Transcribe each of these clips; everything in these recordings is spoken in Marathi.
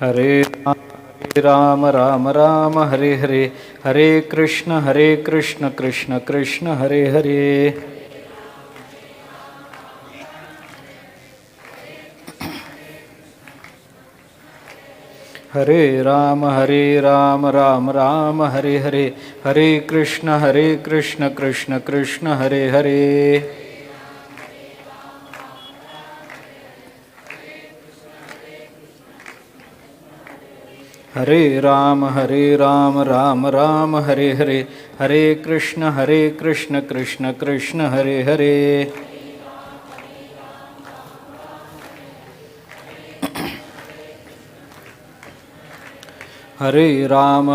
हरे राम राम राम हरे हरे, हरे कृष्ण कृष्ण कृष्ण हरे हरे. हरे राम राम राम हरे हरे, हरे कृष्ण कृष्ण कृष्ण हरे हरे. हरे राम राम राम हरे हरे, हरे कृष्ण कृष्ण कृष्ण हरे हरे. हरे राम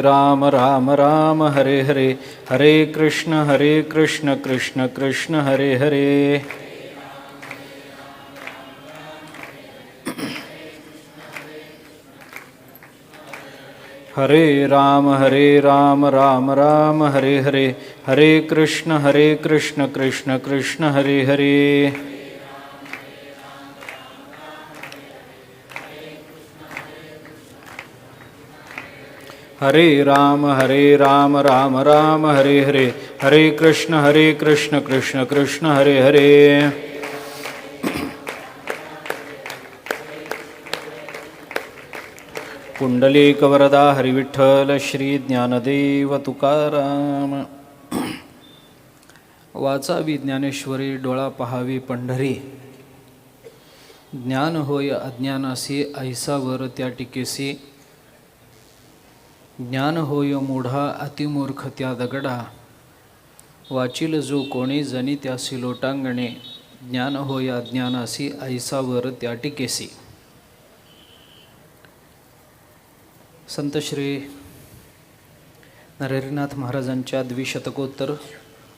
राम राम हरे हरे, हरे कृष्ण कृष्ण कृष्ण हरे हरे. हरे राम राम राम हरे हरे, हरे कृष्ण कृष्ण कृष्ण हरे हरे. हरे राम राम राम हरे हरे, हरे कृष्ण कृष्ण कृष्ण हरे हरे. पुंडलीकवरदा हरिविठ्ठल श्री ज्ञानदेव तुकाराम. वाचावी ज्ञानेश्वरी, डोळा पहावी पंढरी. ज्ञान होय अज्ञानासी, ऐसा वर त्या टिकेसी. ज्ञान होय मूढा, अतिमूर्ख त्या दगडा. वाचिल जो कोणी, जनी त्यासी लोटांगणे. ज्ञान होय अज्ञानासी, ऐसा वर त्या टिकेसी. संत श्री नरहरीनाथ महाराजांच्या द्विशतकोत्तर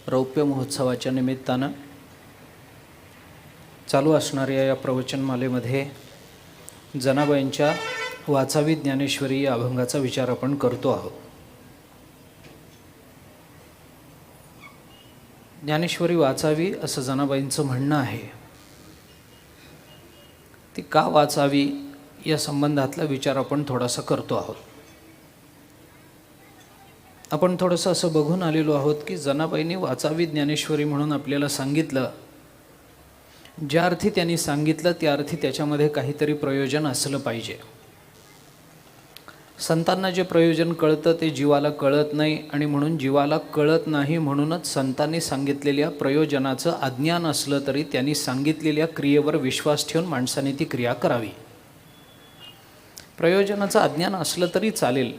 रौप्य महोत्सवाच्या निमित्तानं चालू असणाऱ्या या प्रवचनमालेमध्ये जनाबाईंच्या वाचावी ज्ञानेश्वरी या अभंगाचा विचार आपण करतो आहोत. ज्ञानेश्वरी वाचावी असं जनाबाईंचं म्हणणं आहे. ती का वाचावी या संबंधातला विचार आपण थोडासा करतो आहोत. आपण थोडंसं असं बघून आलेलो आहोत की जनाबाईंनी वाचावी ज्ञानेश्वरी म्हणून आपल्याला सांगितलं. ज्या अर्थी त्यांनी सांगितलं त्या अर्थी त्याच्यामध्ये काहीतरी प्रयोजन असलं पाहिजे. संतांना जे प्रयोजन कळतं ते जीवाला कळत नाही, आणि म्हणून जीवाला कळत नाही म्हणूनच संतांनी सांगितलेल्या प्रयोजनाचं अज्ञान असलं तरी त्यांनी सांगितलेल्या क्रियेवर विश्वास ठेवून माणसाने ती क्रिया करावी. प्रयोजनाचं अज्ञान असलं तरी चालेल,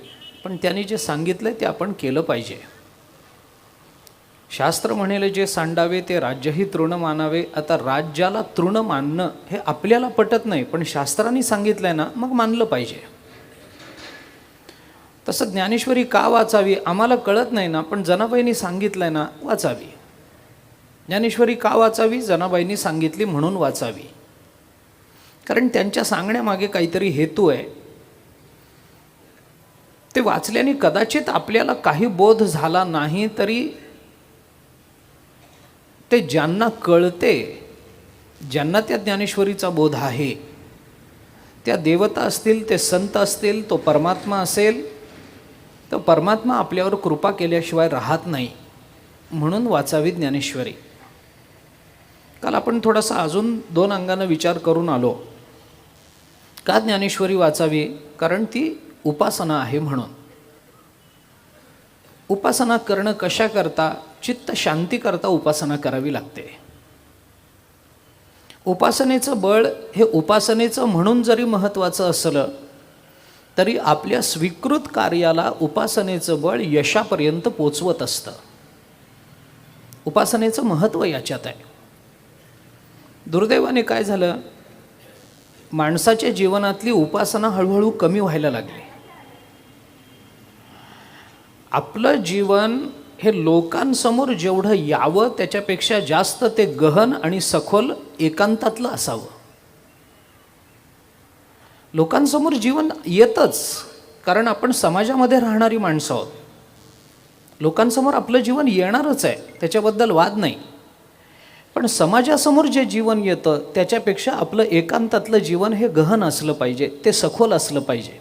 पण त्यांनी जे सांगितलं ते आपण केलं पाहिजे. शास्त्र म्हणेल जे सांडावे ते राज्यही तृण मानावे. आता राज्याला तृण मानणं हे आपल्याला पटत नाही, पण शास्त्रांनी सांगितलंय ना, मग मानलं पाहिजे. तसं ज्ञानेश्वरी का वाचावी आम्हाला कळत नाही ना, पण जनाबाईंनी सांगितलंय ना, वाचावी. ज्ञानेश्वरी का वाचावी? जनाबाईंनी सांगितली म्हणून वाचावी. कारण त्यांच्या सांगण्यामागे काहीतरी हेतू आहे. ते वाचल्याने कदाचित आपल्याला काही बोध झाला नाही तरी ते ज्यांना कळते, ज्यांना त्या ज्ञानेश्वरीचा बोध आहे, त्या देवता असतील, ते संत असतील, तो परमात्मा असेल, तर परमात्मा आपल्यावर कृपा केल्याशिवाय राहत नाही. म्हणून वाचावी ज्ञानेश्वरी. काल आपण थोडासा अजून 2 अंगानं विचार करून आलो. का ज्ञानेश्वरी वाचावी? कारण ती उपासना आहे म्हणून. उपासना करणं कशा करता? चित्त शांती करता उपासना करावी लागते. उपासनेचं बळ हे उपासनेचं म्हणून जरी महत्त्वाचं असलं तरी आपल्या स्वीकृत कार्याला उपासनेचं बळ यशापर्यंत पोचवत असतं. उपासनेचं महत्त्व याच्यात आहे. दुर्दैवाने काय झालं, माणसाच्या जीवनातली उपासना हळूहळू कमी व्हायला लागली. आपलं जीवन हे लोकांसमोर जेवढं यावं त्याच्यापेक्षा जास्त ते गहन आणि सखोल एकांतातलं असावं. लोकांसमोर जीवन येतच, कारण आपण समाजामध्ये राहणारी माणसं आहोत. लोकांसमोर आपलं जीवन येणारच आहे, त्याच्याबद्दल वाद नाही. पण समाजासमोर जे जीवन येतं त्याच्यापेक्षा आपलं एकांतातलं जीवन हे गहन असलं पाहिजे, ते सखोल असलं पाहिजे.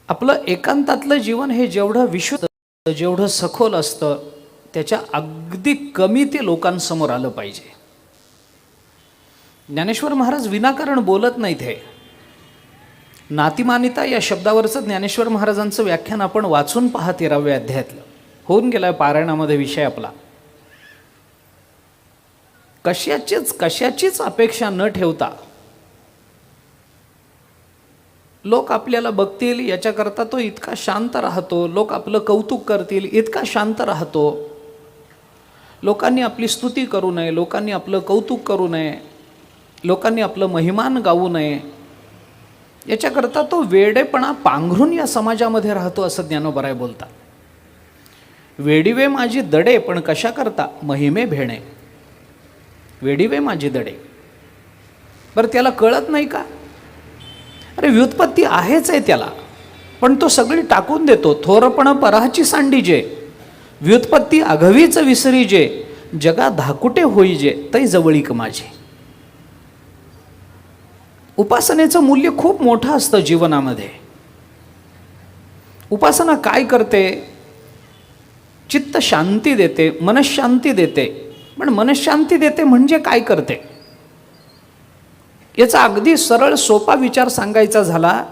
आपलं एकांतातलं जीवन हे जेवढं विशुद्ध, जेवढं सखोल असतं त्याच्या अगदी कमी ते लोकांसमोर आलं पाहिजे. ज्ञानेश्वर महाराज विनाकारण बोलत नाहीत. हे नातिमानिता या शब्दावरचं ज्ञानेश्वर महाराजांचं व्याख्यान आपण वाचून पहा 13व्या अध्यायातलं. होऊन गेलाय पारायणामध्ये विषय आपला. कशाचीच अपेक्षा न ठेवता लोक आपल्याला बघतील याच्याकरता तो इतका शांत राहतो, लोक आपलं कौतुक करतील इतका शांत राहतो. लोकांनी आपली स्तुती करू नये, लोकांनी आपलं कौतुक करू नये, लोकांनी आपलं महिमान गाऊ नये, याच्याकरता तो वेडेपणा पांघरून या समाजामध्ये राहतो असं ज्ञानोबराय बोलतात. वेडीवे माझी दडे पण कशा करता महिमे भेणे. वेडीवे माझी दडे. बरं त्याला कळत नाही का? अरे व्युत्पत्ती आहेच आहे त्याला, पण तो सगळी टाकून देतो. थोरपण पराची सांडीजे, व्युत्पत्ती आघवीच विसरीजे, जगा धाकुटे होईजे तै जवळीक माझी. उपासनेचं मूल्य खूप मोठं असतं जीवनामध्ये. उपासना काय करते? चित्त शांती देते, मनशांती देते. पण मनशांती देते म्हणजे काय करते? याचा अगदी सरळ सोपा विचार सांगायचा झाला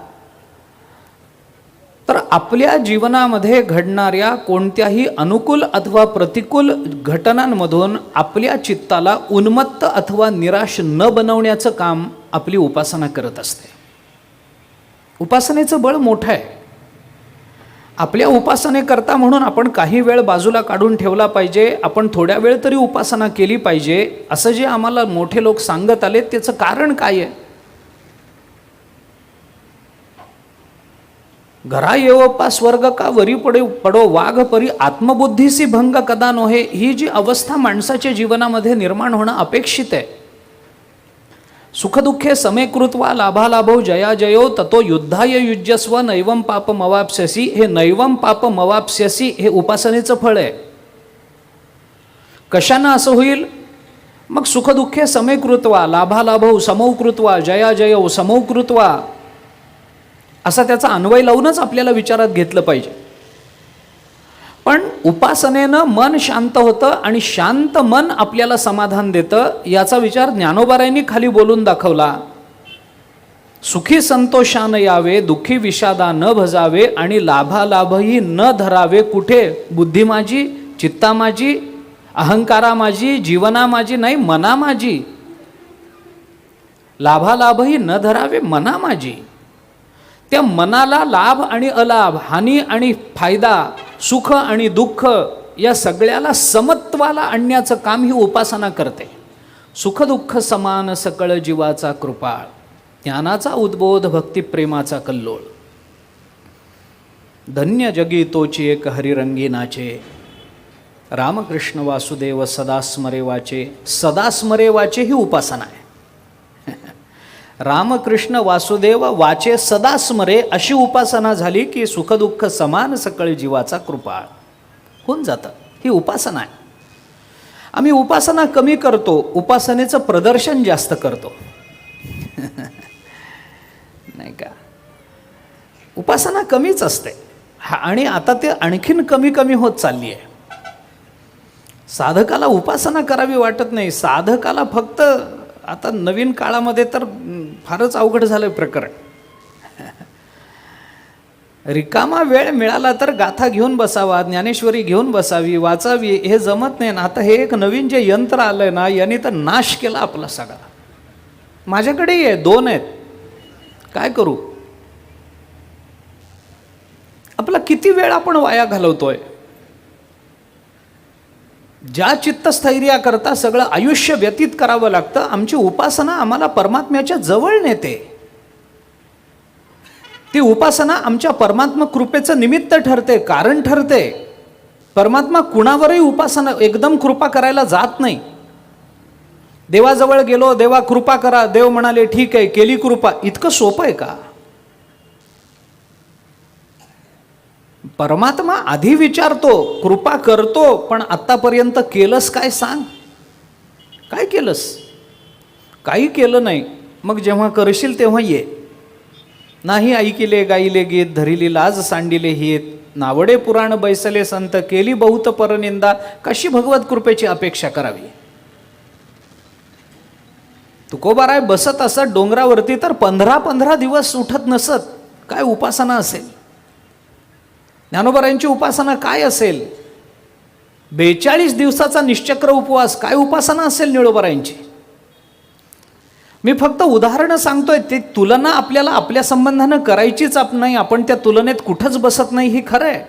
तर आपल्या जीवनामध्ये घडणाऱ्या कोणत्याही अनुकूल अथवा प्रतिकूल घटनांमधून आपल्या चित्ताला उन्मत्त अथवा निराश न बनवण्याचं काम आपली उपासना करत असते. उपासनेचं बळ मोठं आहे. आपल्या उपासनेकरता म्हणून आपण काही वेळ बाजूला काढून ठेवला पाहिजे, आपण थोड्या वेळ तरी उपासना केली पाहिजे, असं जे आम्हाला मोठे लोक सांगत आले त्याचं कारण काय आहे? घरा येवपा स्वर्ग का वरी पडो वाघ परी आत्मबुद्धीसी भंग कदा नोहे. ही जी अवस्था माणसाच्या जीवनामध्ये निर्माण होणं अपेक्षित आहे. सुखदुःखे समेकृत्वा लाभालाभो जया जयो ततो युद्धाय युज्यस्व नैवम पाप मवाप्स्यसी. हे नैवम पाप मवाप्स्यसी हे उपासनेचं फळ आहे. कशानं असं होईल? मग सुखदुःखे समेकृत्वा लाभालाभो समौकृत्वा जया जयो समौकृत्वा असा त्याचा अन्वय लावूनच आपल्याला विचारात घेतलं पाहिजे. पण उपासनेनं मन शांत होतं आणि शांत मन आपल्याला समाधान देतं. याचा विचार ज्ञानोबारायांनी खाली बोलून दाखवला. सुखी संतोषान यावे, दुःखी विषादा न भजावे आणि लाभालाभही न धरावे. कुठे? बुद्धी माझी, चित्ता माझी, अहंकारा माझी, जीवना माझी नाही, मना माझी. लाभालाभही न धरावे, मना माझी. त्या मनाला लाभ आणि अलाभ, हानी आणि फायदा, सुख आणि दुःख या सगळ्याला समत्वाला आणण्याचं काम ही उपासना करते. सुख दुःख समान सकळ जीवाचा कृपाळ, ज्ञानाचा उद्बोध भक्तिप्रेमाचा कल्लोळ. धन्य जगी तोची एक हरिरंगी नाचे, रामकृष्ण वासुदेव सदा स्मरे वाचे. सदा स्मरे वाचे ही उपासना आहे. रामकृष्ण वासुदेव वाचे सदा स्मरे अशी उपासना झाली की सुखदुःख समान सकळ जीवाचा कृपाळ होऊन जातं. ही उपासना आहे. आम्ही उपासना कमी करतो, उपासनेचं प्रदर्शन जास्त करतो. नाही का? उपासना कमीच असते आणि आता ते आणखीन कमी कमी होत चालली आहे. साधकाला उपासना करावी वाटत नाही. साधकाला फक्त आता नवीन काळामध्ये तर फारच अवघड झालं प्रकरण. रिकामा वेळ मिळाला तर गाथा घेऊन बसावा, ज्ञानेश्वरी घेऊन बसावी, वाचावी, हे जमत नाही ना. आता हे एक नवीन जे यंत्र आलंय ना, याने तर नाश केला आपला सगळा. माझ्याकडेही आहे, 2 आहेत. काय करू? आपला किती वेळ आपण वाया घालवतोय. ज्या चित्तस्थैर्याकरता सगळं आयुष्य व्यतीत करावं लागतं, आमची उपासना आम्हाला परमात्म्याच्या जवळ नेते. ती उपासना आमच्या परमात्मा कृपेचं निमित्त ठरते, कारण ठरते. परमात्मा कुणावरही उपासना एकदम कृपा करायला जात नाही. देवाजवळ गेलो, देवा कृपा करा, देव म्हणाले ठीक आहे, केली कृपा. इतकं सोपं आहे का? परमात्मा आधी विचारतो, कृपा करतो, पण आत्तापर्यंत केलंस काय सांग? काय केलंस? काही केलं नाही. मग जेव्हा करशील तेव्हा ये. नाही ऐकिले गाईले गीत, धरिली लाज सांडिले हित, नावडे पुराण बैसले संत, केली बहुत परनिंदा, कशी भगवत कृपेची अपेक्षा करावी? तुकोबाराय बसत असत डोंगरावरती तर 15 दिवस उठत नसत. काय उपासना असेल? ज्ञानोबारायांची उपासना काय असेल? 42 दिवसाचा निश्चक्र उपवास, काय उपासना असेल निळोबारायांची? मी फक्त उदाहरणं सांगतोय. ते तुलना आपल्याला आपल्या संबंधानं करायचीच नाही. आपण त्या तुलनेत कुठंच बसत नाही, हे खरं आहे.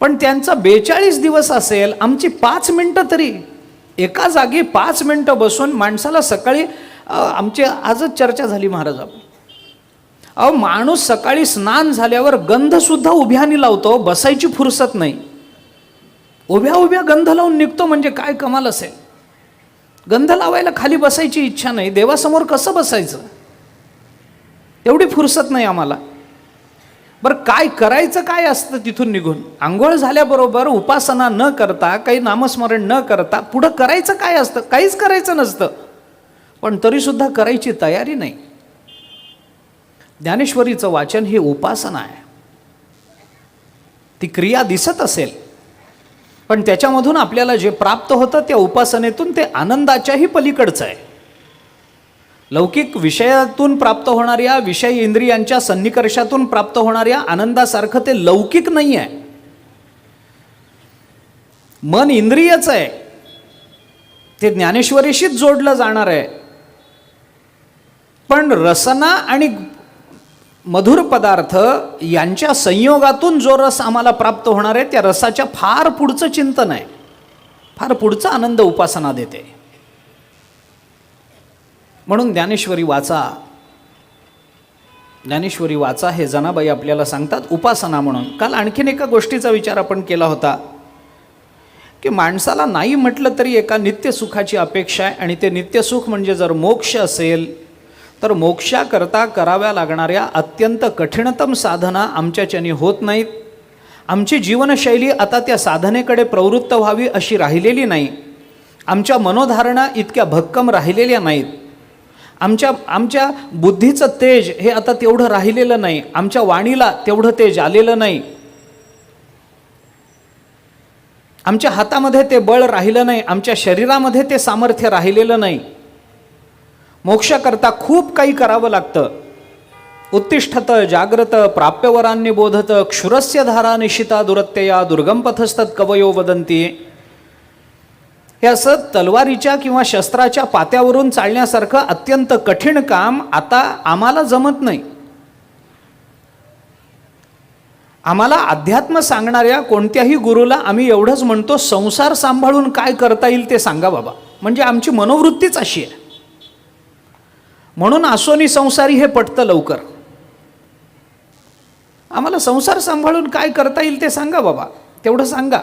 पण त्यांचा 42 दिवस असेल, आमची 5 मिनटं तरी एका जागी 5 मिनटं बसून माणसाला सकाळी आमची आजच चर्चा झाली महाराज. अहो, माणूस सकाळी स्नान झाल्यावर गंधसुद्धा उभ्यानी लावतो, बसायची फुरसत नाही. उभ्या उभ्या गंध लावून निघतो, म्हणजे काय कमाल असेल? गंध लावायला खाली बसायची इच्छा नाही, देवासमोर कसं बसायचं? एवढी फुरसत नाही आम्हाला. बरं, काय करायचं काय असतं तिथून निघून? आंघोळ झाल्याबरोबर उपासना न करता, काही नामस्मरण न करता पुढं करायचं काय असतं? काहीच करायचं नसतं, पण तरीसुद्धा करायची तयारी नाही. ज्ञानेश्वरीचं वाचन ही उपासना आहे. ती क्रिया दिसत असेल, पण त्याच्यामधून आपल्याला जे प्राप्त होतं त्या उपासनेतून ते आनंदाच्याही पलीकडचं आहे. लौकिक विषयातून प्राप्त होणाऱ्या, विषय इंद्रियांच्या सन्निकर्षातून प्राप्त होणाऱ्या आनंदासारखं ते लौकिक नाही आहे. मन इंद्रियच आहे, ते ज्ञानेश्वरीशीच जोडलं जाणार आहे. पण रसना आणि मधुर पदार्थ यांच्या संयोगातून जो रस आम्हाला प्राप्त होणार आहे, त्या रसाच्या फार पुढचं चिंतन आहे, फार पुढचा आनंद उपासना देते. म्हणून ज्ञानेश्वरी वाचा, ज्ञानेश्वरी वाचा हे जनाबाई आपल्याला सांगतात उपासना म्हणून. काल आणखीन एका गोष्टीचा विचार आपण केला होता की माणसाला नाही म्हटलं तरी एका नित्यसुखाची अपेक्षा आहे, आणि ते नित्यसुख म्हणजे जर मोक्ष असेल तर मोक्षाकरता कराव्या लागणाऱ्या अत्यंत कठीणतम साधना आमच्याच्यानी होत नाहीत. आमची जीवनशैली आता त्या साधनेकडे प्रवृत्त व्हावी अशी राहिलेली नाही. आमच्या मनोधारणा इतक्या भक्कम राहिलेल्या नाहीत. आमच्या बुद्धीचं तेज हे आता तेवढं राहिलेलं नाही. आमच्या वाणीला तेवढं तेज आलेलं नाही. आमच्या हातामध्ये ते बळ राहिलं नाही. आमच्या शरीरामध्ये ते सामर्थ्य राहिलेलं नाही. मोक्षाकरता खूप काही करावं लागतं. उत्तिष्ठत जाग्रत प्राप्यवरांनी बोधत क्षुरस्य धारा निशिता दुरत्यया दुर्गम पथस्तत कवयो वदंती. हे असं तलवारीच्या किंवा शस्त्राच्या पात्यावरून चालण्यासारखं अत्यंत कठीण काम आता आम्हाला जमत नाही. आम्हाला अध्यात्म सांगणाऱ्या कोणत्याही गुरुला आम्ही एवढंच म्हणतो, संसार सांभाळून काय करता येईल ते सांगा बाबा. म्हणजे आमची मनोवृत्तीच अशी आहे. म्हणून आसोनी संसारी हे पटतं लवकर. आम्हाला संसार सांभाळून काय करता येईल ते सांगा बाबा, तेवढं सांगा.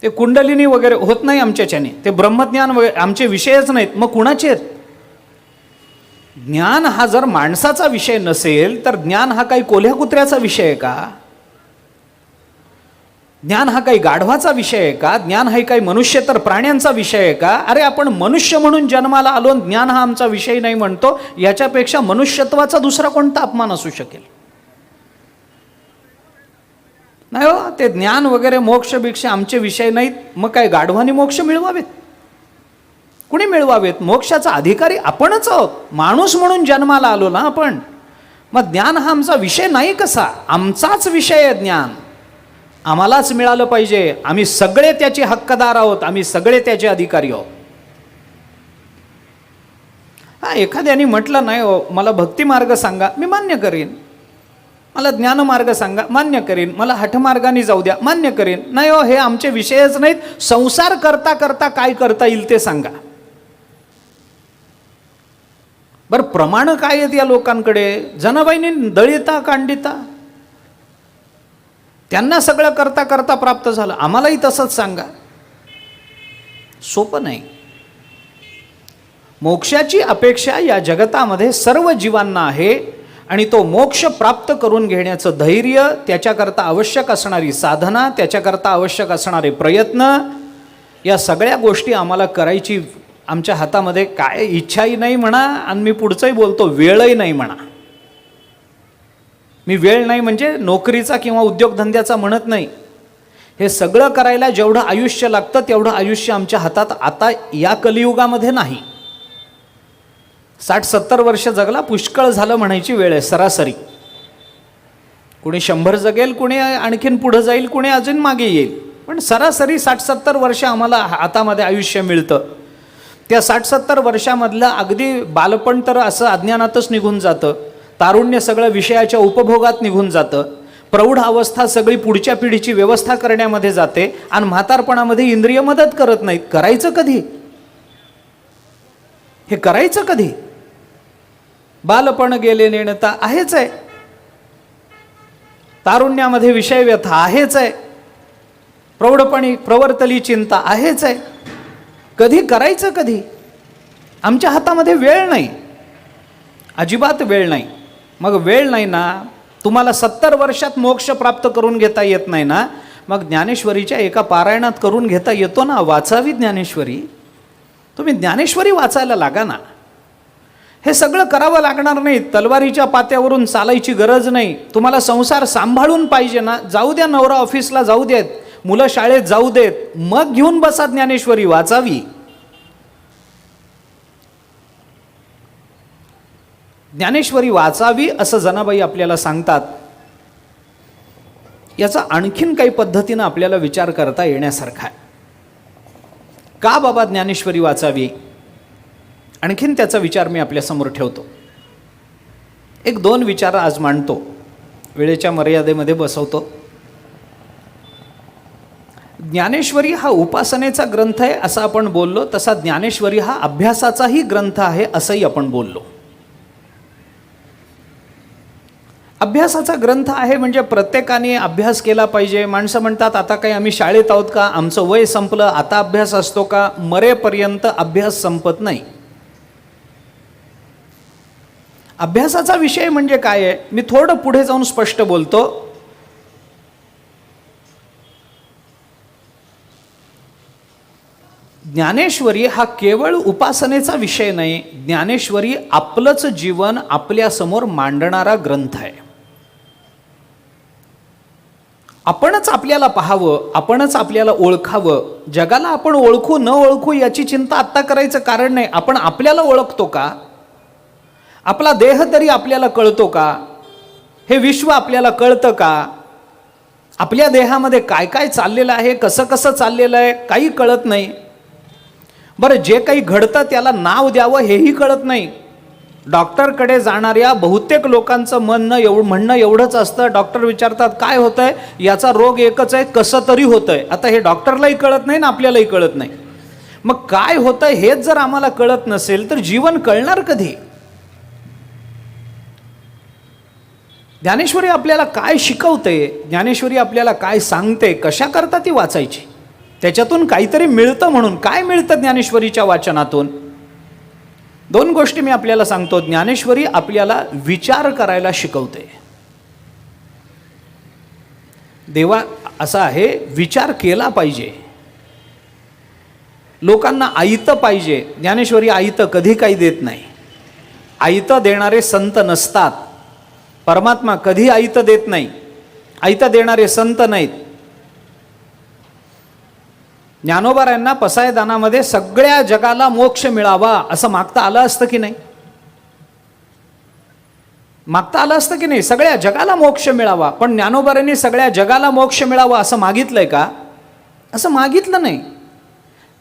ते कुंडलिनी वगैरे होत नाही आमच्याच्याने, ते ब्रह्मज्ञान वगैरे आमचे विषयच नाहीत. मग कुणाचे आहेत? ज्ञान हा जर माणसाचा विषय नसेल तर ज्ञान हा काही कोल्ह्या कुत्र्याचा विषय आहे का? ज्ञान हा काही गाढवाचा विषय आहे का? ज्ञान हा काही मनुष्य तर प्राण्यांचा विषय आहे का? अरे, आपण मनुष्य म्हणून जन्माला आलो, ज्ञान हा आमचा विषय नाही म्हणतो, याच्यापेक्षा मनुष्यत्वाचा दुसरा कोणता अपमान असू शकेल? नाही हो, ते ज्ञान वगैरे मोक्ष भिक्ष आमचे विषय नाहीत. मग काय गाढवाने मोक्ष मिळवावेत? कुणी मिळवावेत? मोक्षाचा अधिकारी आपणच आहोत. माणूस म्हणून जन्माला आलो ना आपण. मग ज्ञान हा आमचा विषय नाही कसा? आमचाच विषय आहे ज्ञान. आम्हालाच मिळालं पाहिजे. आम्ही सगळे त्याचे हक्कदार आहोत, आम्ही सगळे त्याचे अधिकारी आहोत. हा, एखाद्याने म्हटलं नाही हो मला भक्ती मार्ग सांगा, मी मान्य करीन. मला ज्ञानमार्ग सांगा, मान्य करीन. मला हठमार्गाने जाऊ द्या, मान्य करीन. नाही हो, हे आमचे विषयच नाहीत. संसार करता करता काय करता येईल ते सांगा. बरं, प्रमाण काय आहेत या लोकांकडे? जनाबाईंनी दळिता कांडिता, त्यांना सगळं करता करता प्राप्त झालं, आम्हालाही तसंच सांगा. सोपं नाही. मोक्षाची अपेक्षा या जगतामध्ये सर्व जीवांना आहे, आणि तो मोक्ष प्राप्त करून घेण्याचं धैर्य, त्याच्याकरता आवश्यक असणारी साधना, त्याच्याकरता आवश्यक असणारे प्रयत्न, या सगळ्या गोष्टी आम्हाला करायची आमच्या हातामध्ये काय इच्छाही नाही म्हणा, आणि मी पुढचंही बोलतो वेळही नाही म्हणा. मी वेळ नाही म्हणजे नोकरीचा किंवा उद्योगधंद्याचा म्हणत नाही. हे सगळं करायला जेवढं आयुष्य लागतं तेवढं आयुष्य आमच्या हातात आता या कलियुगामध्ये नाही. 60-70 वर्ष जगला पुष्कळ झालं म्हणायची वेळ आहे सरासरी. कुणी 100 जगेल, कुणी आणखीन पुढं जाईल, कुणी अजून मागे येईल, पण सरासरी 60-70 वर्ष आम्हाला हातामध्ये आयुष्य मिळतं. त्या 60-70 वर्षामधलं अगदी बालपण तर असं अज्ञानातच निघून जातं, तारुण्य सगळं विषयाच्या उपभोगात निघून जातं, प्रौढ अवस्था सगळी पुढच्या पिढीची व्यवस्था करण्यामध्ये जाते, आणि म्हातारपणामध्ये इंद्रिय मदत करत नाहीत. करायचं कधी? हे करायचं कधी? बालपण गेले नेणता आहेच आहे, तारुण्यामध्ये विषय व्यथा आहेच आहे, प्रौढपणी प्रवर्तली चिंता आहेच आहे. कधी करायचं कधी? आमच्या हातामध्ये वेळ नाही, अजिबात वेळ नाही. मग वेळ नाही ना, तुम्हाला 70 वर्षात मोक्ष प्राप्त करून घेता येत नाही ना, मग ज्ञानेश्वरीच्या एका पारायणात करून घेता येतो ना. वाचावी ज्ञानेश्वरी. तुम्ही ज्ञानेश्वरी वाचायला लागा ना. हे सगळं करावं लागणार नाही, तलवारीच्या पात्यावरून चालायची गरज नाही. तुम्हाला संसार सांभाळून पाहिजे ना, जाऊ द्या, नवरा ऑफिसला जाऊ देत, मुलं शाळेत जाऊ देत, मग घेऊन बसा ज्ञानेश्वरी वाचावी. ज्ञानेश्वरी वाचावी असं जनाबाई आपल्याला सांगतात. याचा आणखीन काही पद्धतीनं आपल्याला विचार करता येण्यासारखा आहे. का बाबा ज्ञानेश्वरी वाचावी? आणखीन त्याचा विचार मी आपल्यासमोर ठेवतो. 1-2 विचार आज मांडतो, वेळेच्या मर्यादेमध्ये बसवतो. ज्ञानेश्वरी हा उपासनेचा ग्रंथ आहे असं आपण बोललो, तसा ज्ञानेश्वरी हा अभ्यासाचाही ग्रंथ आहे असंही आपण बोललो. अभ्यासाचा ग्रंथ आहे म्हणजे प्रत्येकाने अभ्यास केला पाहिजे. माणसं म्हणतात आता काही आम्ही शाळेत आहोत का, आमचं वय संपलं, आता अभ्यास असतो का? मरेपर्यंत अभ्यास संपत नाही. अभ्यासाचा विषय म्हणजे काय आहे, मी थोडं पुढे जाऊन स्पष्ट बोलतो. ज्ञानेश्वरी हा केवळ उपासनेचा विषय नाही. ज्ञानेश्वरी आपलंच जीवन आपल्यासमोर मांडणारा ग्रंथ आहे. आपणच आपल्याला पाहावं, आपणच आपल्याला ओळखावं. जगाला आपण ओळखू न ओळखू याची चिंता आत्ता करायचं कारण नाही. आपण आपल्याला ओळखतो का? आपला देह तरी आपल्याला कळतो का? हे विश्व आपल्याला कळतं का? आपल्या देहामध्ये काय काय चाललेलं आहे, कसं कसं चाललेलं आहे, काही कळत नाही. बरं, जे काही घडतं त्याला नाव द्यावं हेही कळत नाही. डॉक्टरकडे जाणाऱ्या बहुतेक लोकांचं म्हणणं एवढंच असतं, डॉक्टर विचारतात काय होतंय, याचा रोग एकच आहे, कसं तरी होतंय. आता हे डॉक्टरलाही कळत नाही ना आपल्यालाही कळत नाही. मग काय होतंय हेच जर आम्हाला कळत नसेल तर जीवन कळणार कधी? ज्ञानेश्वरी आपल्याला काय शिकवते, ज्ञानेश्वरी आपल्याला काय सांगते, कशा करता ती वाचायची, त्याच्यातून काहीतरी मिळतं म्हणून. काय मिळतं ज्ञानेश्वरीच्या वाचनातून? 2 गोष्टी मी आपल्याला सांगतो. ज्ञानेश्वरी आपल्याला विचार करायला शिकवते. देवा असा आहे, विचार केला पाहिजे. लोकांना आयतं पाहिजे. ज्ञानेश्वरी आयतं कधी काही देत नाही. आयतं देणारे संत नसतात. परमात्मा कधी आयतं देत नाही. आयतं देणारे संत नाहीत. ज्ञानोबारायांना पसायदानामध्ये सगळ्या जगाला मोक्ष मिळावा असं मागता आलं असतं की नाही? मागता आलं असतं की नाही? सगळ्या जगाला मोक्ष मिळावा. पण ज्ञानोबारांनी सगळ्या जगाला मोक्ष मिळावा असं मागितलंय का? असं मागितलं नाही.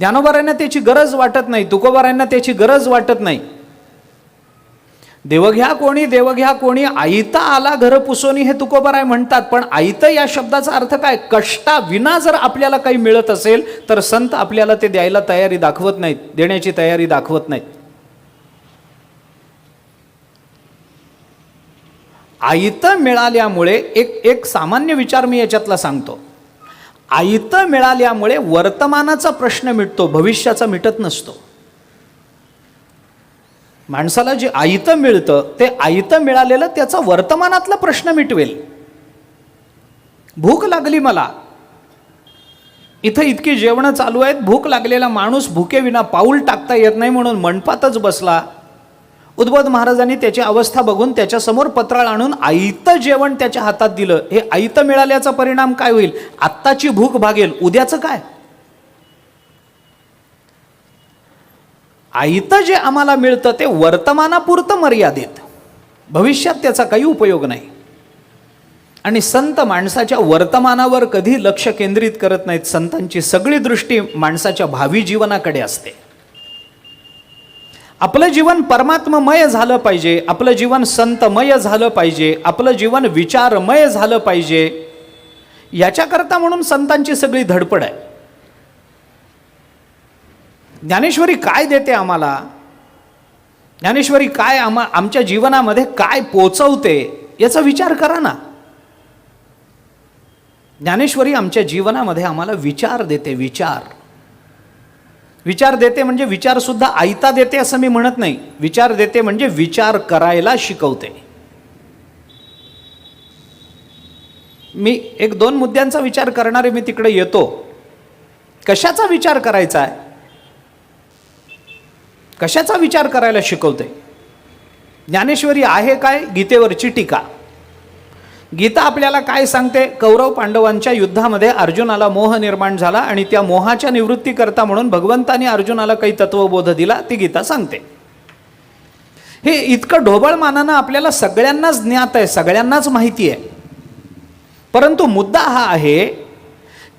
ज्ञानोबारांना त्याची गरज वाटत नाही, तुकोबारांना त्याची गरज वाटत नाही. देवघ्या कोणी देवघ्या कोणी, आयता आला घर पुसोनी हे तुकोबाराय म्हणतात. पण आयतं या शब्दाचा अर्थ काय? कष्टाविना जर आपल्याला काही मिळत असेल तर संत आपल्याला ते द्यायला तयारी दाखवत नाहीत, देण्याची तयारी दाखवत नाहीत. आयतं मिळाल्यामुळे एक सामान्य विचार मी याच्यातला सांगतो. आयतं मिळाल्यामुळे वर्तमानाचा प्रश्न मिटतो, भविष्याचा मिटत नसतो. माणसाला जे आयतं मिळतं ते आयतं मिळालेलं त्याचा वर्तमानातला प्रश्न मिटवेल. भूक लागली मला, इथं इतकी जेवणं चालू आहेत, भूक लागलेला माणूस भुकेविना पाऊल टाकता येत नाही म्हणून मंडपातच बसला. उद्बोध महाराजांनी त्याची अवस्था बघून त्याच्यासमोर पत्राळ आणून आयतं जेवण त्याच्या हातात दिलं. हे आयतं मिळाल्याचा परिणाम काय होईल? आत्ताची भूक भागेल, उद्याचं काय? आयतं जे आम्हाला मिळतं ते वर्तमानापुरतं मर्यादित, भविष्यात त्याचा काही उपयोग नाही. आणि संत माणसाच्या वर्तमानावर कधी लक्ष केंद्रित करत नाहीत. संतांची सगळी दृष्टी माणसाच्या भावी जीवनाकडे असते. आपलं जीवन परमात्ममय झालं पाहिजे, आपलं जीवन संतमय झालं पाहिजे, आपलं जीवन विचारमय झालं पाहिजे, याच्याकरता म्हणून संतांची सगळी धडपड आहे. ज्ञानेश्वरी काय देते आम्हाला? ज्ञानेश्वरी काय आमच्या जीवनामध्ये काय पोचवते याचा विचार करा ना. ज्ञानेश्वरी आमच्या जीवनामध्ये आम्हाला विचार देते. विचार देते म्हणजे विचार सुद्धा आयता देते असं मी म्हणत नाही. विचार देते म्हणजे विचार करायला शिकवते. मी एक दोन मुद्द्यांचा विचार करणारे मी तिकडे येतो. कशाचा विचार करायचा आहे? कशाचा विचार करायला शिकवते? ज्ञानेश्वरी आहे काय? गीतेवरची टीका. गीता आपल्याला काय सांगते? कौरव पांडवांच्या युद्धामध्ये अर्जुनाला मोह निर्माण झाला आणि त्या मोहाच्या निवृत्तीकरता म्हणून भगवंतांनी अर्जुनाला काही तत्वबोध दिला, ती गीता सांगते. हे इतकं ढोबळ मानानं आपल्याला सगळ्यांनाच ज्ञात आहे, सगळ्यांनाच माहिती आहे. परंतु मुद्दा हा आहे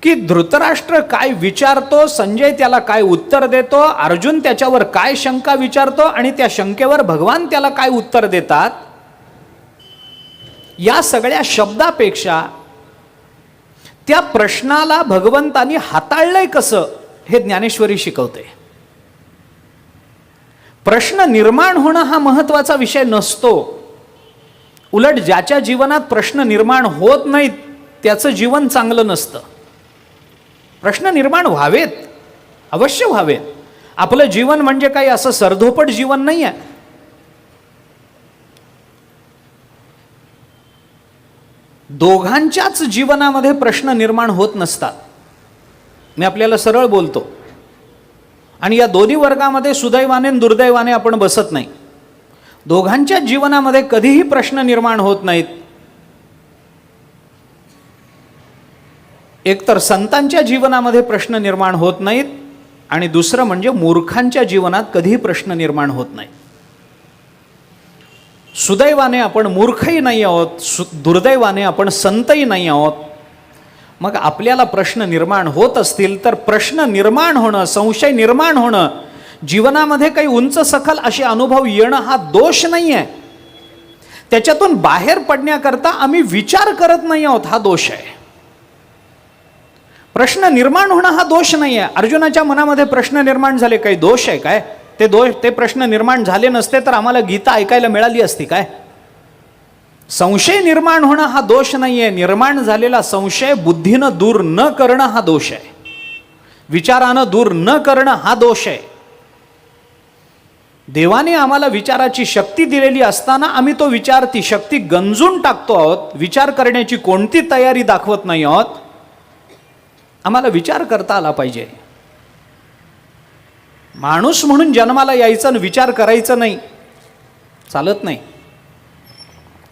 की धृतराष्ट्र काय विचारतो, संजय त्याला काय उत्तर देतो, अर्जुन त्याच्यावर काय शंका विचारतो आणि त्या शंकेवर भगवान त्याला काय उत्तर देतात, या सगळ्या शब्दापेक्षा त्या प्रश्नाला भगवंतांनी हाताळलंय कसं हे ज्ञानेश्वरी शिकवते. प्रश्न निर्माण होणं हा महत्त्वाचा विषय नसतो. उलट ज्याच्या जीवनात प्रश्न निर्माण होत नाहीत त्याचं जीवन चांगलं नसतं. प्रश्न निर्माण व्हावेत, अवश्य व्हावेत. आपलं जीवन म्हणजे काही असं सरधोपट जीवन नाही आहे. दोघांच्याच जीवनामध्ये प्रश्न निर्माण होत नसतात. मी आपल्याला सरळ बोलतो. आणि या दोन्ही वर्गामध्ये सुदैवाने आणि दुर्दैवाने आपण बसत नाही. दोघांच्याच जीवनामध्ये कधीही प्रश्न निर्माण होत नाहीत. एकतर संतांच्या जीवनामध्ये प्रश्न निर्माण होत नाहीत आणि दुसरं म्हणजे मूर्खांच्या जीवनात कधीही प्रश्न निर्माण होत नाहीत. सुदैवाने आपण मूर्खही नाही आहोत, दुर्दैवाने आपण संतही नाही आहोत. मग आपल्याला प्रश्न निर्माण होत असतील तर प्रश्न निर्माण होणं, संशय निर्माण होणं, जीवनामध्ये काही उंच सखल असे अनुभव येणं हा दोष नाही आहे. त्याच्यातून बाहेर पडण्याकरता आम्ही विचार करत नाही आहोत, हा दोष आहे. प्रश्न निर्माण होणं हा दोष नाही आहे. अर्जुनाच्या मनामध्ये प्रश्न निर्माण झाले, काही दोष आहे काय? ते प्रश्न निर्माण झाले नसते तर आम्हाला गीता ऐकायला मिळाली असती काय? संशय निर्माण होणं हा दोष नाही आहे. निर्माण झालेला संशय बुद्धीनं दूर न करणं हा दोष आहे. विचारानं दूर न करणं हा दोष आहे. देवाने आम्हाला विचाराची शक्ती दिलेली असताना आम्ही तो विचार, ती शक्ती गंजून टाकतो आहोत. विचार करण्याची कोणती तयारी दाखवत नाही आहोत. आम्हाला विचार करता आला पाहिजे. माणूस म्हणून जन्माला यायचं आणि विचार करायचं नाही, चालत नाही,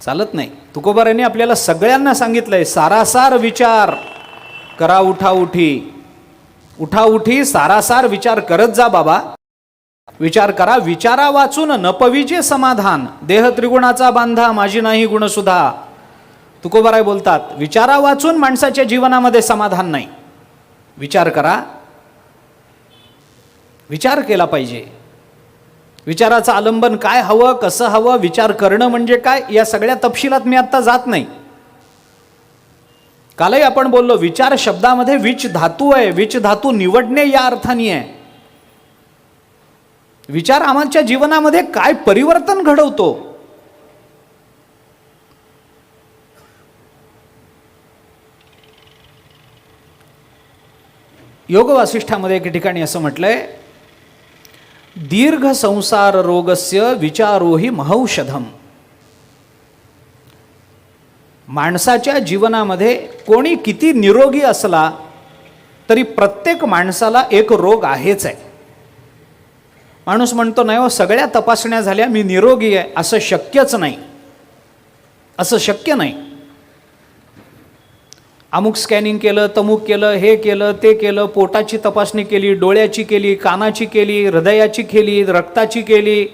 चालत नाही. तुकोबारांनी आपल्याला सगळ्यांना सांगितलंय, सारासार विचार करा, उठाउठी, उठाउठी सारासार विचार करत जा बाबा. विचार करा, विचारा वाचून न पविजे समाधान, देह त्रिगुणाचा बांधा माझी नाही गुणसुधा. तुकोबाराय बोलतात, विचारा वाचून माणसाच्या जीवनामध्ये समाधान नाही. विचार करा, विचार केला पाहिजे. विचाराचं आलंबन काय हवं, कसं हवं, विचार करणं म्हणजे काय, या सगळ्या तपशिलात मी आता जात नाही. कालही आपण बोललो, विचार शब्दामध्ये विच धातू आहे. विच धातू निवडणे या अर्थाने आहे. विचार आमच्या जीवनामध्ये काय परिवर्तन घडवतो. योग वासिष्ठामध्ये एके ठिकाणी असं म्हटलंय, दीर्घ संसार रोगस्य विचारोही महौषधम. माणसाच्या जीवनामध्ये कोणी किती निरोगी असला तरी प्रत्येक माणसाला एक रोग आहेच आहे. माणूस म्हणतो नाही हो, सगळ्या तपासण्या झाल्या, मी निरोगी आहे. असं शक्यच नाही, असं शक्य नाही. अमुक स्कॅनिंग केलं, तमुक केलं, हे केलं, ते केलं, पोटाची तपासणी केली, डोळ्याची केली, कानाची केली, हृदयाची केली, रक्ताची केली,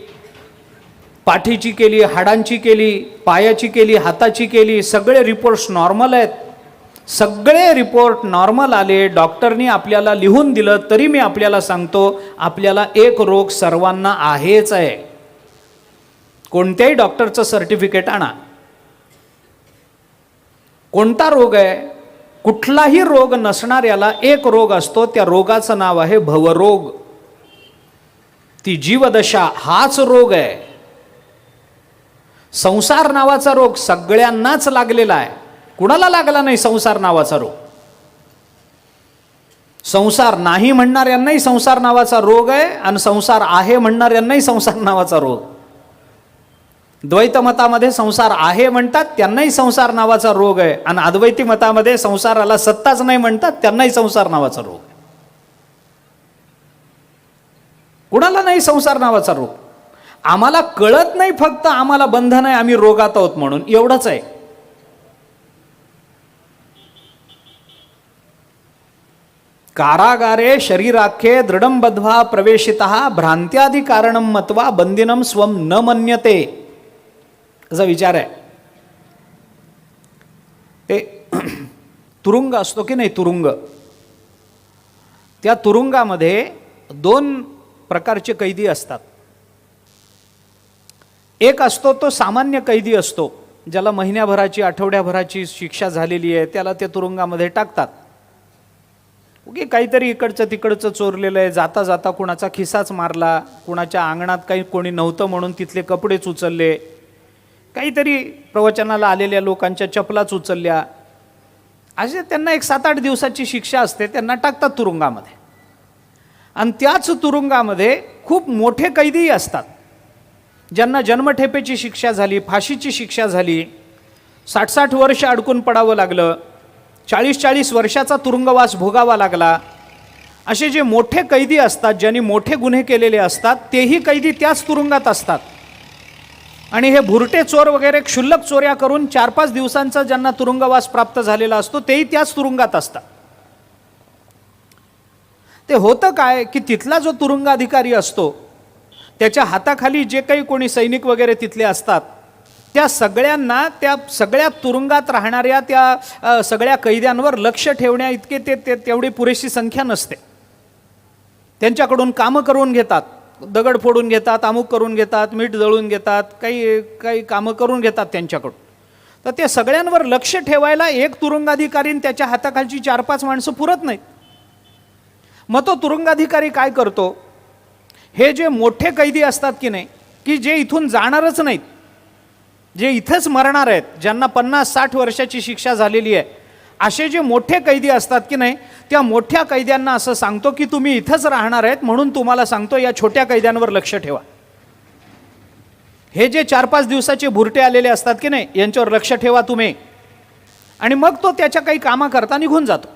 पाठीची केली, हाडांची केली, पायाची केली, हाताची केली. सगळे रिपोर्ट्स नॉर्मल आहेत. सगळे रिपोर्ट नॉर्मल आले, डॉक्टरनी आपल्याला लिहून दिलं, तरी मी आपल्याला सांगतो आपल्याला एक रोग सर्वांना आहेच आहे. कोणत्याही डॉक्टरचं सर्टिफिकेट आणा. कोणता रोग आहे? कुठलाही रोग नसणाऱ्याला एक रोग असतो, त्या रोगाचं नाव आहे भवरोग. ती जीवदशा हाच रोग आहे. संसार नावाचा रोग सगळ्यांनाच लागलेला आहे. कुणाला लागला नाही संसार नावाचा रोग? संसार नाही म्हणणाऱ्यांनाही संसार नावाचा रोग आहे, आणि संसार आहे म्हणणाऱ्यांनाही संसार नावाचा रोग. द्वैत मतामध्ये संसार आहे म्हणतात, त्यांनाही संसार नावाचा रोग आहे, आणि अद्वैती मतामध्ये संसाराला सत्ताच नाही म्हणतात, त्यांनाही संसार नावाचा रोग आहे. कुणाला नाही संसार नावाचा रोग? आम्हाला कळत नाही, फक्त आम्हाला बंधन आहे, आम्ही रोगात आहोत म्हणून, एवढंच आहे. कारागारे शरीराख्ये दृढं बद्ध्वा प्रवेशितः भ्रांत्यादि कारणं मत्वा बंदिनं स्वं न मन्यते. असा विचार आहे. ते तुरुंग असतो की नाही, तुरुंग, त्या तुरुंगामध्ये दोन प्रकारचे कैदी असतात. एक असतो तो सामान्य कैदी असतो, ज्याला महिन्याभराची आठवड्याभराची शिक्षा झालेली आहे, त्याला त्या तुरुंगामध्ये टाकतात. ओके, काहीतरी इकडचं तिकडचं चोरलेलं आहे, जाता जाता कुणाचा खिसाच मारला, कुणाच्या अंगणात काही कोणी नव्हतं म्हणून तिथले कपडेच उचलले, काहीतरी प्रवचनाला आलेल्या लोकांच्या चपलाच उचलल्या, असे त्यांना एक 7-8 दिवसाची शिक्षा असते, त्यांना टाकतात तुरुंगामध्ये. आणि त्याच तुरुंगामध्ये खूप मोठे कैदीही असतात, ज्यांना जन्मठेपेची शिक्षा झाली, फाशीची शिक्षा झाली, 60-60 वर्ष अडकून पडावं लागलं, 40-40 वर्षाचा तुरुंगवास भोगावा लागला. असे जे मोठे कैदी असतात, ज्यांनी मोठे गुन्हे केलेले असतात, तेही कैदी त्याच तुरुंगात असतात. आणि हे भुरटे चोर वगैरे क्षुल्लक चोऱ्या करून 4-5 दिवसांचा ज्यांना तुरुंगवास प्राप्त झालेला असतो, तेही त्याच तुरुंगात असतात. ते होतं काय की तिथला जो तुरुंगाधिकारी असतो, त्याच्या हाताखाली जे काही कोणी सैनिक वगैरे तिथले असतात, त्या सगळ्यांना, त्या सगळ्या तुरुंगात राहणाऱ्या त्या सगळ्या कैद्यांवर लक्ष ठेवण्या इतके तेवढी पुरेशी संख्या नसते. त्यांच्याकडून कामं करून घेतात, दगड फोडून घेतात, अमुक करून घेतात, मीठ जळून घेतात, काही कामं करून घेतात त्यांच्याकडून. तर त्या सगळ्यांवर लक्ष ठेवायला एक तुरुंगाधिकारी त्याच्या हाताखालची 4-5 माणसं पुरत नाहीत. मग तो तुरुंगाधिकारी काय करतो, हे जे मोठे कैदी असतात की नाही, की जे इथून जाणारच नाहीत, जे इथंच मरणार आहेत, ज्यांना 50-60 वर्षाची शिक्षा झालेली आहे, असे जे मोठे कैदी असतात की नाही, त्या मोठ्या कैद्यांना असं सांगतो की तुम्ही इथंच राहणार आहेत, म्हणून तुम्हाला सांगतो या छोट्या कैद्यांवर लक्ष ठेवा. हे जे 4-5 दिवसाचे भुरटे आलेले असतात की नाही, यांच्यावर लक्ष ठेवा तुम्ही. आणि मग तो त्याच्या काही कामाकरता निघून जातो.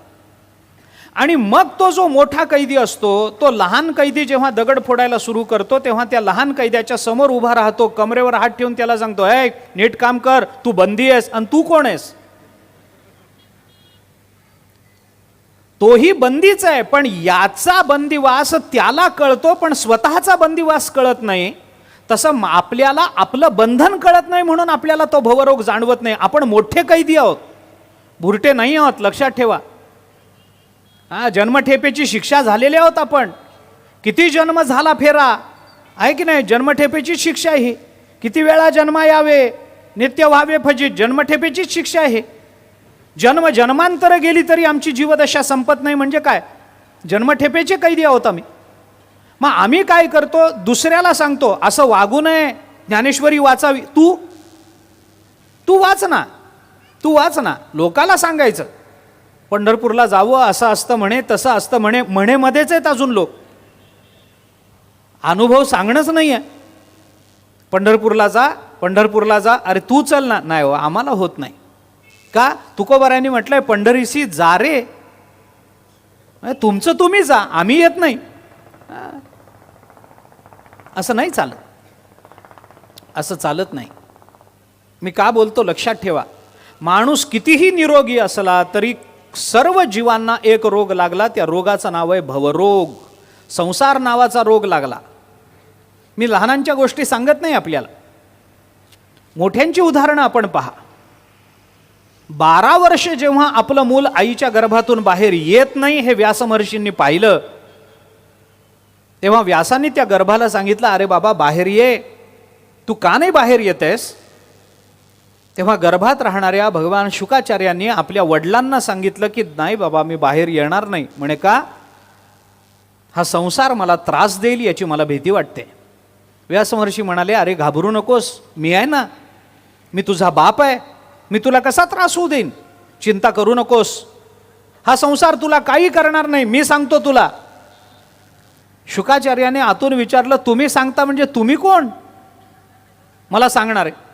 आणि मग तो जो मोठा कैदी असतो, तो लहान कैदी जेव्हा दगड फोडायला सुरू करतो, तेव्हा त्या लहान कैद्याच्या समोर उभा राहतो, कमरेवर हात ठेवून त्याला सांगतो, हे नीट काम कर, तू बंदी आहेस, आणि तू कोण आहेस? तोही बंदीच आहे, पण याचा बंदिवास त्याला कळतो, पण स्वतःचा बंदिवास कळत नाही. तसं आपल्याला आपलं बंधन कळत नाही, म्हणून आपल्याला तो भवरोग जाणवत नाही. आपण मोठे कैदी आहोत, भुरटे नाही आहोत, लक्षात ठेवा. जन्मठेपेची शिक्षा झालेली आहोत आपण. किती जन्म झाला फेरा आहे की नाही, जन्मठेपेची शिक्षा आहे. किती वेळा जन्मा यावे, नित्य व्हावे फजित, जन्मठेपेचीच शिक्षा आहे. जन्मांतर गेली तरी आमची जीवदशा संपत नाही, म्हणजे काय, जन्मठेपेचे कैदी आहोत आम्ही. मग आम्ही काय करतो, दुसऱ्याला सांगतो असं वागू नये, ज्ञानेश्वरी वाचावी. तू वाच ना, तू वाच ना. लोकाला सांगायचं पंढरपूरला जावं, असं असतं म्हणे, तसं असतं म्हणे, म्हणेमध्येच आहेत अजून लोक. अनुभव सांगणंच नाही आहे. पंढरपूरला जा, पंढरपूरला जा, अरे तू चल ना, नाही हो आम्हाला होत नाही. का? तुकोबारायांनी म्हटलंय पंढरीसी जा रे, तुमचं तुम्ही जा, आम्ही येत नाही. असं नाही चालत, असं चालत नाही. मी का बोलतो लक्षात ठेवा. माणूस कितीही निरोगी असला तरी सर्व जीवांना एक रोग लागला, त्या रोगाचं नाव आहे भवरोग. संसार नावाचा रोग लागला. मी लहानांच्या गोष्टी सांगत नाही आपल्याला, मोठ्यांची उदाहरणं आपण पहा. 12 वर्ष जेव्हा आपलं मूल आईच्या गर्भातून बाहेर येत नाही हे व्यास महर्षींनी पाहिलं, तेव्हा व्यासांनी त्या गर्भाला सांगितलं, अरे बाबा बाहेर ये, तू का नाही बाहेर येतेस? तेव्हा गर्भात राहणाऱ्या भगवान शुकाचार्यांनी आपल्या वडिलांना सांगितलं की नाही बाबा मी बाहेर येणार नाही. म्हणे का? हा संसार मला त्रास देईल याची मला भीती वाटते. व्यास महर्षी म्हणाले, अरे घाबरू नकोस, मी आहे ना, मी तुझा बाप आहे, मी तुला कसा त्रास होऊ देईन, चिंता करू नकोस, हा संसार तुला काही करणार नाही, मी सांगतो तुला. शुकाचार्याने आतून विचारलं, तुम्ही सांगता म्हणजे तुम्ही कोण मला सांगणार आहे?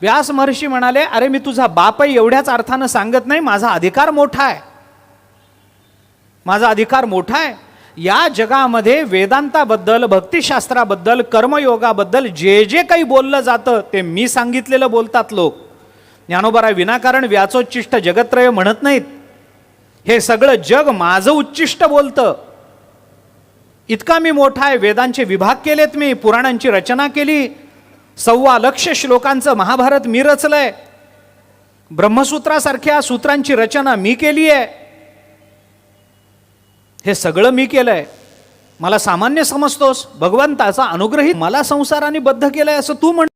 व्यास महर्षी म्हणाले, अरे मी तुझा बाप आहे एवढ्याच अर्थानं सांगत नाही, माझा अधिकार मोठा आहे, माझा अधिकार मोठा आहे. या जगामध्ये वेदांताबद्दल, भक्तिशास्त्राबद्दल, कर्मयोगाबद्दल जे जे काही बोललं जातं ते मी सांगितलेलं बोलतात लोक. ज्ञानोबा विनाकारण व्याचोच्चिष्ट जगत्रय म्हणत नाहीत. हे सगळं जग माझं उच्चिष्ट बोलतं. इतका मी मोठा आहे, वेदांचे विभाग केलेत मी, पुराणांची रचना केली, 1.25 लाख श्लोकांचं महाभारत मी रचलंय, ब्रह्मसूत्रासारख्या सूत्रांची रचना मी केली आहे. हे सगळं मी केलंय. मला सामान्य समजतोस? भगवंताचा अनुग्रही मला संसाराने बद्ध केलंय असं तू म्हण.